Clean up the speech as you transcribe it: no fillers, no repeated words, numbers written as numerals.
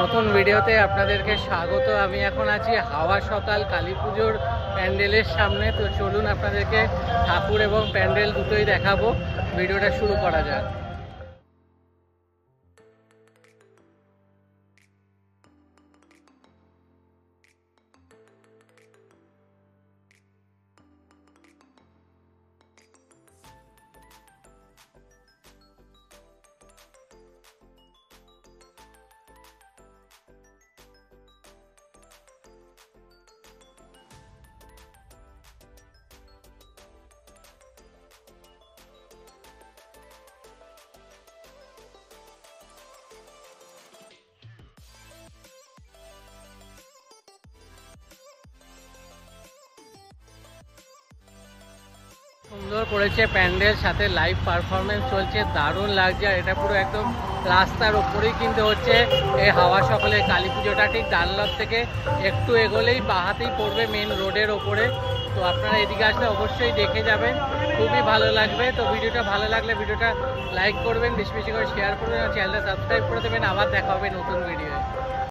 নতুন ভিডিওতে আপনাদেরকে স্বাগত। আমি এখন আছি হাওয়া সকাল কালী পুজোর প্যান্ডেলের সামনে। তো চলুন আপনাদেরকে ঠাকুর এবং প্যান্ডেল দুটোই দেখাবো। ভিডিওটা শুরু করা যাক। সুন্দর করেছে প্যান্ডেল, সাথে লাইভ পারফরমেন্স চলছে, দারুণ লাগছে। আর এটা পুরো একদম রাস্তার ওপরেই কিন্তু হচ্ছে এই হাওয়া সকালের কালী পুজোটা। ঠিক ডানলপ থেকে একটু এগোলেই বাহাতেই পড়বে মেন রোডের ওপরে। তো আপনারা এদিকে আসলে অবশ্যই দেখে যাবেন, খুবই ভালো লাগবে। তো ভিডিওটা ভালো লাগলে ভিডিওটা লাইক করবেন, বেশি বেশি করে শেয়ার করবেন, চ্যানেলটা সাবস্ক্রাইব করে দেবেন। আবার দেখা হবে নতুন ভিডিও।